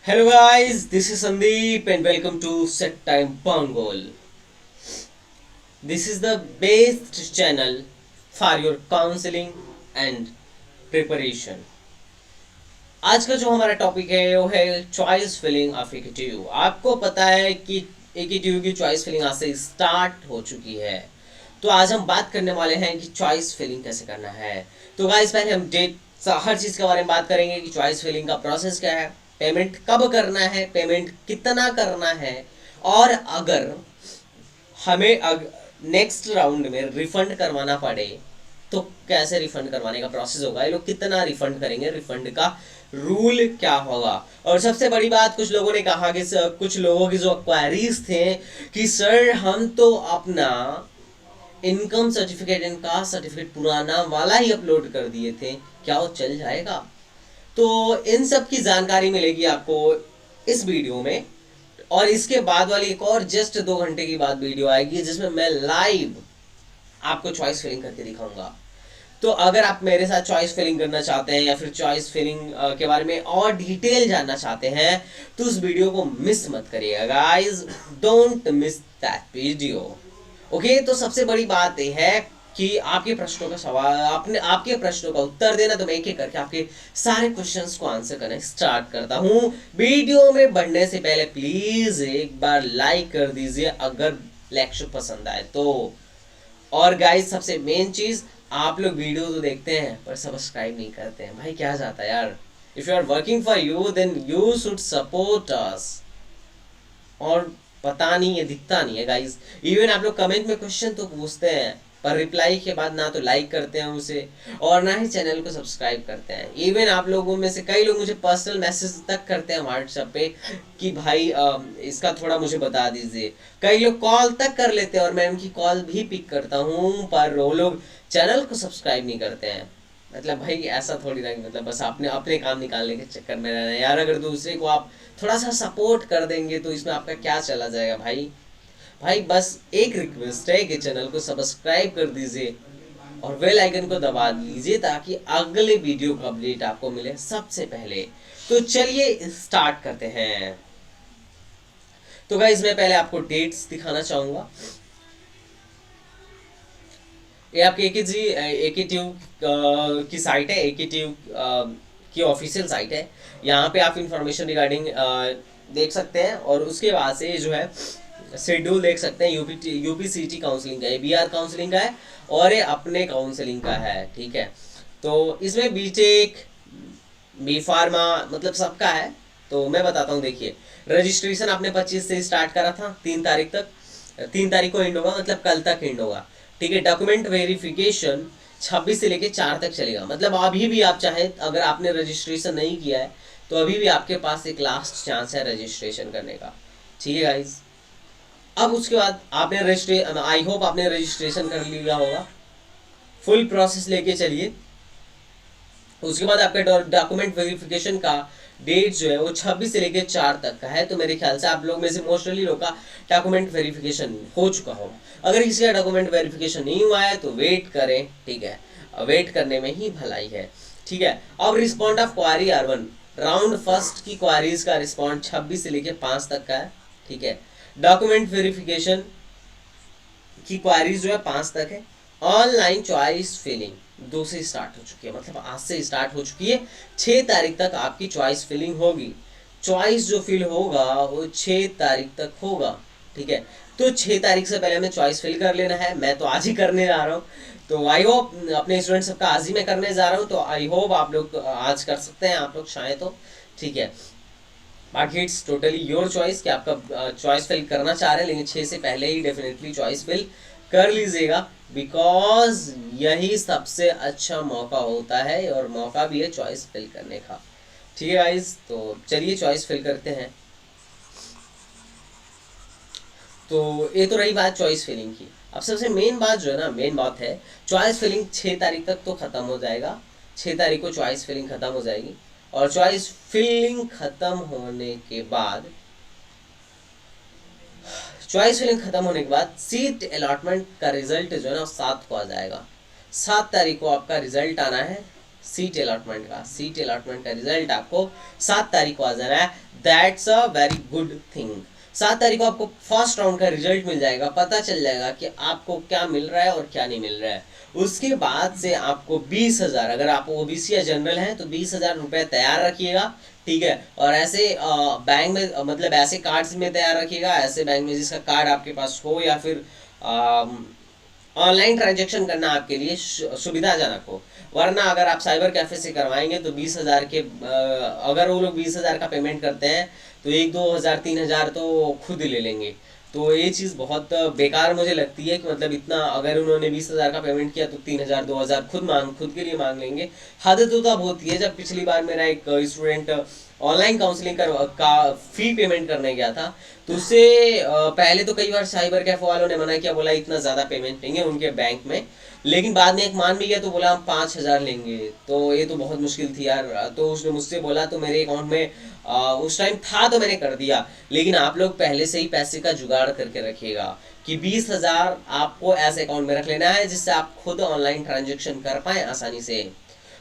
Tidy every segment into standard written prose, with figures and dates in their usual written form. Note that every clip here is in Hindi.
Hello guys, this is Sandeep and welcome to Set Time Bangol. This is the best channel for your counseling and preparation. आज का जो हमारा टॉपिक है वो है चॉइस फिलिंग ऑफ एकीटीयू। आपको पता है कि एकीटीयू की चॉइस फिलिंग आज से स्टार्ट हो चुकी है। तो आज हम बात करने वाले हैं कि चॉइस फिलिंग कैसे करना है। तो गाइस पहले हम डेट हर चीज़ के बारे में बात करेंगे कि चॉइस फिलिंग का प्रोसेस क्या है, पेमेंट कब करना है, पेमेंट कितना करना है, और अगर हमें नेक्स्ट राउंड में रिफंड करवाना पड़े तो कैसे रिफंड करवाने का प्रोसेस होगा, ये लोग कितना रिफंड करेंगे, रिफंड का रूल क्या होगा। और सबसे बड़ी बात, कुछ लोगों ने कहा कि कुछ लोगों की जो क्वेरीज थे कि सर हम तो अपना income certificate and caste certificate पुराना वाला ही अपलोड कर दिए थे, क्या वो चल जाएगा। तो इन सब की जानकारी मिलेगी आपको इस वीडियो में। और इसके बाद वाली एक और जस्ट 2 घंटे की बाद वीडियो आएगी जिसमें मैं लाइव आपको चॉइस फिलिंग करके दिखाऊंगा। तो अगर आप मेरे साथ चॉइस फिलिंग करना चाहते हैं या फिर चॉइस फिलिंग के बारे में और डिटेल जानना चाहते हैं तो उस वीडियो को मिस मत करिएगा guys, don't miss that video. Okay, तो सबसे बड़ी बात यह है कि आपके प्रश्नों का सवाल आपके प्रश्नों का उत्तर देना, तो मैं एक एक करके आपके सारे क्वेश्चंस को आंसर करना स्टार्ट करता हूं। वीडियो में बढ़ने से पहले प्लीज एक बार लाइक कर दीजिए अगर लेक्चर पसंद आए तो। और गाइस सबसे मेन चीज, आप लोग वीडियो तो देखते हैं पर सब्सक्राइब नहीं करते हैं भाई, क्या जाता है यार। If you are working for you then you should support us. और पता नहीं है, दिखता नहीं है गाइस। इवन आप लोग कमेंट में क्वेश्चन तो पूछते हैं पर रिप्लाई के बाद ना तो लाइक करते हैं उसे और ना ही चैनल को सब्सक्राइब करते हैं। इवन आप लोगों में से कई लोग मुझे पर्सनल मैसेज तक करते हैं व्हाट्सएप पे कि भाई इसका थोड़ा मुझे बता दीजिए। कई लोग कॉल तक कर लेते हैं और मैं उनकी कॉल भी पिक करता हूँ, पर वो लोग चैनल को सब्सक्राइब नहीं करते हैं। मतलब भाई ऐसा थोड़ी ना, मतलब बस अपने अपने काम निकालने के चक्कर में रहना है यार। अगर दूसरे को आप थोड़ा सा सपोर्ट कर देंगे तो इसमें आपका क्या चला जाएगा भाई। भाई बस एक रिक्वेस्ट है कि चैनल को सब्सक्राइब कर दीजिए और बेल आइकन को दबा दीजिए ताकि अगले वीडियो का अपडेट आपको मिले सबसे पहले। तो चलिए स्टार्ट करते हैं। तो गाइस मैं पहले आपको डेट्स दिखाना चाहूंगा। ये आपके एकीट्यूब की साइट है, एकीट्यूब की ऑफिशियल साइट है। यहाँ पे आप इंफॉर्मेशन रिगार्डिंग देख सकते हैं और उसके बाद से जो है शेड्यूल देख सकते हैं। यूपीसीटी काउंसलिंग का है, बीआर काउंसलिंग का है और ये अपने काउंसलिंग का है, ठीक है। तो इसमें बीटेक, बी फार्मा मतलब सबका है। तो मैं बताता हूँ, देखिए रजिस्ट्रेशन आपने 25 से स्टार्ट करा था, 3 तारीख तक, 3 तारीख को एंड होगा, मतलब कल तक एंड होगा, ठीक है। डॉक्यूमेंट वेरिफिकेशन 26 से लेके 4 तक चलेगा। मतलब अभी भी आप चाहें, अगर आपने रजिस्ट्रेशन नहीं किया है तो अभी भी आपके पास एक लास्ट चांस है रजिस्ट्रेशन करने का, ठीक है गाइज। अब उसके बाद आपने आई होप आपने रजिस्ट्रेशन कर लिया होगा, फुल प्रोसेस लेके चलिए। उसके बाद आपका डॉक्यूमेंट वेरिफिकेशन का डेट जो है वो 26 से लेके 4 तक का है। तो मेरे ख्याल से आप लोग में से मोस्टली लोग का डॉक्यूमेंट वेरिफिकेशन हो चुका होगा। अगर किसी का डॉक्यूमेंट वेरिफिकेशन नहीं हुआ है तो वेट करें, ठीक है, वेट करने में ही भलाई है, ठीक है। अब respond of query R1 round first की क्वारीज का रिस्पॉन्ड 26 से लेके 5 तक का है, ठीक है। डॉक्यूमेंट वेरिफिकेशन की क्वारीज जो है 5 तक है। ऑनलाइन चॉइस फिलिंग 2 से स्टार्ट हो चुकी है, मतलब आज से स्टार्ट हो चुकी है। 6 तारीख तक आपकी चॉइस फिलिंग होगी। चॉइस जो फिल होगा वो 6 तारीख तक होगा, ठीक है। तो 6 तारीख से पहले हमें चॉइस फिल कर लेना है। मैं तो आज ही करने जा रहा हूँ, तो आई होप अपने स्टूडेंट सबका आज ही मैं करने जा रहा हूँ। तो आई होप आप लोग आज कर सकते हैं, आप लोग चाहें तो, ठीक है। बाकी इट्स टोटली योर चॉइस कि आपका चॉइस फिल करना चाह रहे हैं, लेकिन 6 से पहले ही डेफिनेटली चॉइस फिल कर लीजिएगा, बिकॉज यही सबसे अच्छा मौका होता है और मौका भी है चॉइस फिल करने का, ठीक है गाइस। तो चलिए चॉइस फिल करते हैं। तो ये तो रही बात चॉइस फिलिंग की। अब सबसे मेन बात जो है ना, मेन बात है चॉइस फिलिंग 6 तारीख तक तो ख़त्म हो जाएगा। 6 तारीख को चॉइस फिलिंग ख़त्म हो जाएगी और चॉइस फिलिंग ख़त्म होने के बाद सीट अलॉटमेंट का रिजल्ट जो है ना 7 को आ जाएगा। 7 तारीख को आपका रिजल्ट आना है सीट अलॉटमेंट का। सीट अलॉटमेंट का रिजल्ट आपको 7 तारीख को आ जाना है। That's a very good thing. 7 तारीख को आपको फर्स्ट राउंड का रिजल्ट मिल जाएगा, पता चल जाएगा कि आपको क्या मिल रहा है और क्या नहीं मिल रहा है। उसके बाद से आपको 20,000, अगर आप ओबीसी या जनरल हैं तो 20,000 रुपये तैयार रखिएगा, ठीक है। और ऐसे बैंक में मतलब ऐसे कार्ड्स में तैयार रखिएगा, ऐसे बैंक में जिसका कार्ड आपके पास हो, या फिर ऑनलाइन ट्रांजेक्शन करना आपके लिए सुविधाजनक हो। वरना अगर आप साइबर कैफे से करवाएंगे तो 20,000 के अगर वो लोग 20,000 का पेमेंट करते हैं तो 1-2 हज़ार 3,000 तो खुद ले लेंगे। तो ये चीज़ बहुत बेकार मुझे लगती है कि मतलब इतना, अगर उन्होंने 20,000 का पेमेंट किया तो 3,000 2,000 खुद के लिए मांग लेंगे। हद तो तब होती है जब पिछली बार मेरा एक स्टूडेंट ऑनलाइन काउंसलिंग का फी पेमेंट करने गया था, तो उससे पहले तो कई बार साइबर कैफे वालों ने मना किया, बोला इतना ज़्यादा पेमेंट नहीं है उनके बैंक में, लेकिन बाद में एक मान भी गया तो बोला हम 5,000 लेंगे। तो ये तो बहुत मुश्किल थी यार। तो उसने मुझसे बोला तो मेरे अकाउंट में उस टाइम था तो मैंने कर दिया, लेकिन आप लोग पहले से ही पैसे का जुगाड़ करके रखिएगा कि 20,000 आपको ऐसे अकाउंट में रख लेना है जिससे आप खुद ऑनलाइन ट्रांजेक्शन कर पाए आसानी से।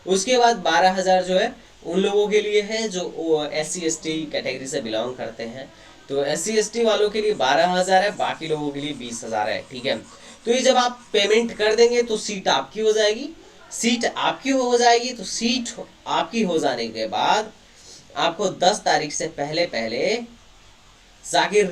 उसके बाद 12,000 जो है उन लोगों के लिए है जो SC ST कैटेगरी से बिलोंग करते हैं। तो SC ST वालों के लिए 12,000 है, बाकी लोगों के लिए 20,000 है, ठीक है। तो ये जब आप पेमेंट कर देंगे तो सीट आपकी हो जाएगी। सीट आपकी हो जाएगी तो सीट आपकी हो जाने के बाद आपको 10 तारीख से पहले पहले जाके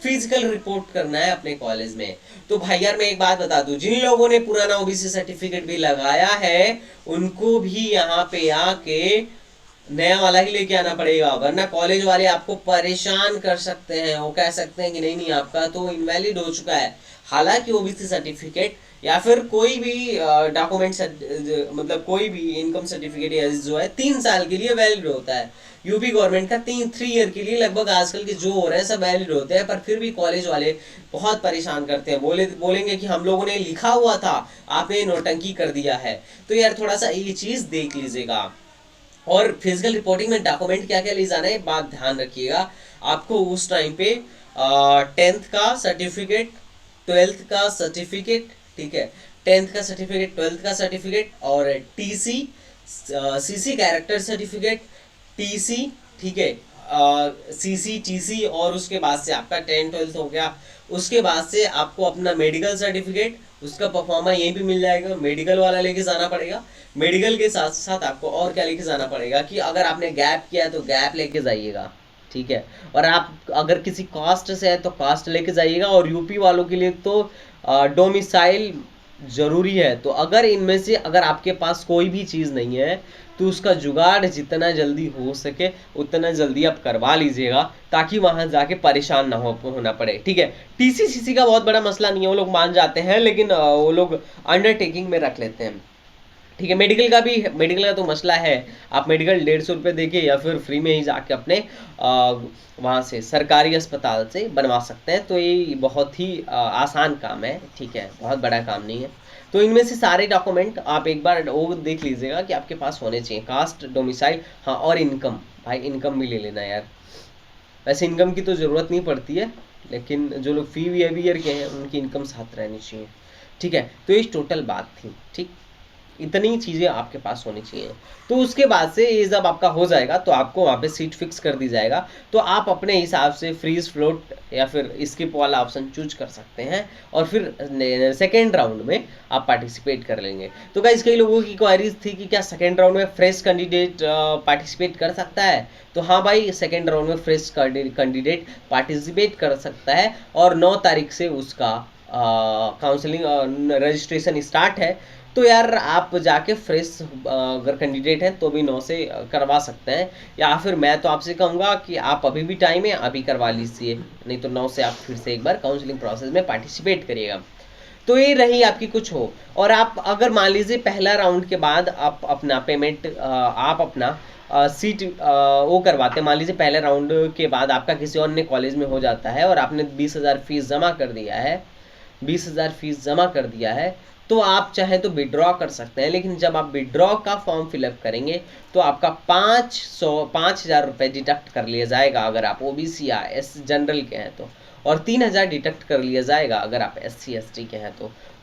फिजिकल रिपोर्ट करना है अपने कॉलेज में। तो भाई यार मैं एक बात बता दूं, जिन लोगों ने पुराना ओबीसी सर्टिफिकेट भी लगाया है उनको भी यहाँ पे आके नया वाला ही लेके आना पड़ेगा, वरना कॉलेज वाले आपको परेशान कर सकते हैं। वो कह सकते हैं कि नहीं नहीं आपका तो इनवैलिड हो चुका है। हालांकि ओबीसी सर्टिफिकेट या फिर कोई भी डॉक्यूमेंट मतलब कोई भी इनकम सर्टिफिकेट जो है 3 साल के लिए वैलिड होता है। यूपी गवर्नमेंट का 3 ईयर के लिए लगभग आजकल के जो हो रहे हैं सब वैलिड होते हैं, पर फिर भी कॉलेज वाले बहुत परेशान करते हैं। बोलेंगे कि हम लोगों ने लिखा हुआ था, आपने नौटंकी कर दिया है। तो यार थोड़ा सा ये चीज देख लीजिएगा। और फिजिकल रिपोर्टिंग में डॉक्यूमेंट क्या क्या ले जाना है बात ध्यान रखिएगा। आपको उस टाइम पे 10th का सर्टिफिकेट, 12th का सर्टिफिकेट, ठीक है, 10th का सर्टिफिकेट, 12th का सर्टिफिकेट और TC, CC character certificate, TC, ठीक है, CC TC, और उसके बाद से आपका 10th-12th हो गया। उसके बाद से आपको अपना मेडिकल सर्टिफिकेट, उसका परफॉर्मा यहीं भी मिल जाएगा, मेडिकल वाला लेके जाना पड़ेगा। मेडिकल के साथ साथ आपको और क्या लेके जाना पड़ेगा कि अगर आपने गैप किया है तो गैप लेके जाइएगा, ठीक है। और आप अगर किसी कास्ट से है तो कास्ट लेके जाइएगा। और यूपी वालों के लिए तो डोमिसाइल जरूरी है। तो अगर इनमें से अगर आपके पास कोई भी चीज़ नहीं है तो उसका जुगाड़ जितना जल्दी हो सके उतना जल्दी आप करवा लीजिएगा, ताकि वहां जाके परेशान ना होना पड़े, ठीक है। TC-CC का बहुत बड़ा मसला नहीं है, वो लोग मान जाते हैं, लेकिन वो लोग अंडरटेकिंग में रख लेते हैं, ठीक है। मेडिकल का तो मसला है, आप मेडिकल 150 रुपये देके या फिर फ्री में ही जाके अपने वहाँ से सरकारी अस्पताल से बनवा सकते हैं। तो ये बहुत ही आसान काम है, ठीक है, बहुत बड़ा काम नहीं है। तो इनमें से सारे डॉक्यूमेंट आप एक बार वो देख लीजिएगा कि आपके पास होने चाहिए, कास्ट, डोमिसाइल, हाँ, और इनकम। भाई इनकम भी ले लेना यार, वैसे इनकम की तो ज़रूरत नहीं पड़ती है, लेकिन जो लोग फी ईयर के हैं उनकी इनकम साथ रहनी चाहिए, ठीक है। तो ये टोटल बात थी, ठीक, इतनी चीज़ें आपके पास होनी चाहिए। तो उसके बाद से ये जब आपका हो जाएगा तो आपको वहाँ पे सीट फिक्स कर दी जाएगा। तो आप अपने हिसाब से फ्रीज, फ्लोट या फिर स्किप वाला ऑप्शन चूज कर सकते हैं, और फिर सेकेंड राउंड में आप पार्टिसिपेट कर लेंगे। तो गाइस कई लोगों की क्वारीज थी कि क्या सेकेंड राउंड में फ्रेश कैंडिडेट पार्टिसिपेट कर सकता है। तो हाँ भाई, सेकेंड राउंड में फ्रेश कैंडिडेट पार्टिसिपेट कर सकता है, और 9 तारीख से उसका काउंसलिंग रजिस्ट्रेशन स्टार्ट है। तो यार आप जाके फ्रेश अगर कैंडिडेट हैं तो भी 9 से करवा सकते हैं, या फिर मैं तो आपसे कहूँगा कि आप अभी भी टाइम है, अभी करवा लीजिए, नहीं तो 9 से आप फिर से एक बार काउंसलिंग प्रोसेस में पार्टिसिपेट करिएगा। तो ये रही आपकी कुछ हो। और आप अगर मान लीजिए पहला राउंड के बाद आप अपना पेमेंट आप अपना सीट वो करवाते हैं, मान लीजिए पहले राउंड के बाद आपका किसी और ने कॉलेज में हो जाता है और आपने 20,000 फीस जमा कर दिया है, 20,000 फीस जमा कर दिया है, तो आप चाहें तो विड्रॉ कर सकते हैं। लेकिन जब आप विड्रॉ का फॉर्म फिलअप करेंगे तो आपका 5,000 रुपये डिडक्ट कर लिया जाएगा अगर आप ओबीसी या जनरल के हैं तो, और 3,000 डिडक्ट कर लिया जाएगा अगर आप SC ST के हैं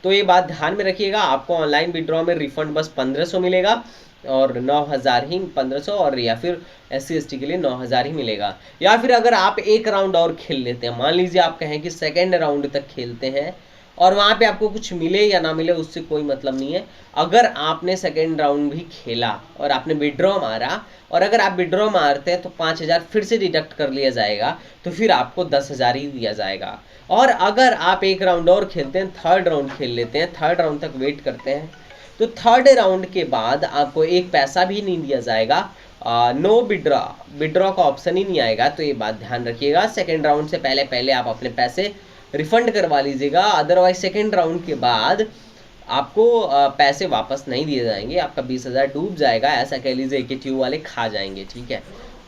तो ये बात ध्यान में रखिएगा। आपको ऑनलाइन विड्रॉ में रिफंड बस 1,500 मिलेगा, और 9,000 ही 1500, और या फिर SC ST के लिए 9,000 ही मिलेगा। या फिर अगर आप एक राउंड और खेल लेते हैं, मान लीजिए आप कहें कि सेकेंड राउंड तक खेलते हैं और वहाँ पे आपको कुछ मिले या ना मिले उससे कोई मतलब नहीं है। अगर आपने सेकेंड राउंड भी खेला और आपने विड्रॉ मारा, और अगर आप विड्रॉ मारते हैं तो 5,000 फिर से डिडक्ट कर लिया जाएगा, तो फिर आपको 10,000 ही दिया जाएगा। और अगर आप एक राउंड और खेलते हैं, थर्ड राउंड खेल लेते हैं, थर्ड राउंड तक वेट करते हैं, तो थर्ड राउंड के बाद आपको एक पैसा भी नहीं दिया जाएगा, नो विड्रॉ का ऑप्शन ही नहीं आएगा। तो ये बात ध्यान रखिएगा, सेकेंड राउंड से पहले पहले आप अपने पैसे रिफंड करवा लीजिएगा, अदरवाइज सेकेंड राउंड के बाद आपको पैसे वापस नहीं दिए जाएंगे, आपका 20,000 डूब जाएगा, ऐसा कह लीजिए AKTU वाले खा जाएंगे, ठीक है।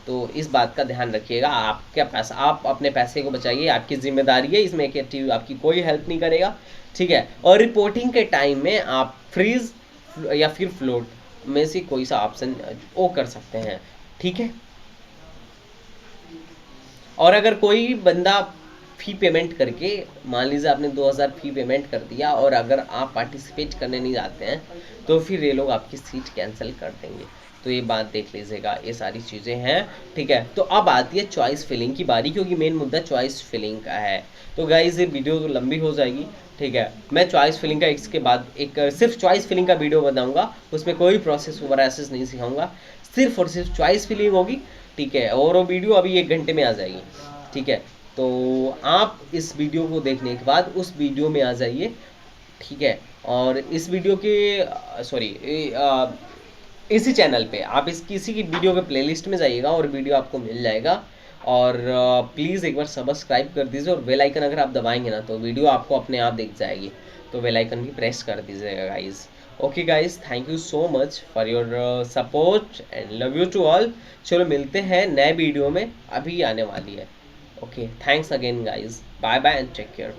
तो इस बात का ध्यान रखिएगा, आपका पैसा, आप अपने पैसे को बचाइए, आपकी जिम्मेदारी है, इसमें AKTU आपकी कोई हेल्प नहीं करेगा, ठीक है। और रिपोर्टिंग के टाइम में आप फ्रीज या फिर फ्लोट में से कोई सा ऑप्शन वो कर सकते हैं, ठीक है। और अगर कोई बंदा फी पेमेंट करके, मान लीजिए आपने 2,000 फी पेमेंट कर दिया और अगर आप पार्टिसिपेट करने नहीं जाते हैं, तो फिर ये लोग आपकी सीट कैंसिल कर देंगे। तो ये बात देख लीजिएगा, ये सारी चीज़ें हैं, ठीक है। तो अब आती है चॉइस फिलिंग की बारी, क्योंकि मेन मुद्दा चॉइस फिलिंग का है। तो गाइज ये वीडियो तो लंबी हो जाएगी, ठीक है। मैं चॉइस फिलिंग का इसके बाद एक सिर्फ चॉइस फिलिंग का वीडियो बनाऊंगा, उसमें कोई प्रोसेस वगैरह ऐसे नहीं सिखाऊंगा, सिर्फ और सिर्फ चॉइस फिलिंग होगी, ठीक है। और वो वीडियो अभी 1 घंटे में आ जाएगी, ठीक है। तो आप इस वीडियो को देखने के बाद उस वीडियो में आ जाइए, ठीक है। और इस वीडियो के सॉरी इसी चैनल पे आप इस किसी की वीडियो के प्लेलिस्ट में जाइएगा और वीडियो आपको मिल जाएगा। और प्लीज़ एक बार सब्सक्राइब कर दीजिए, और बेल आइकन अगर आप दबाएंगे ना तो वीडियो आपको अपने आप दिख जाएगी, तो बेल आइकन भी प्रेस कर दीजिएगा guys. Okay guys, thank you so much for your support and love you to all. चलो मिलते हैं नए वीडियो में, अभी आने वाली है। Okay, thanks again guys, bye bye and take care.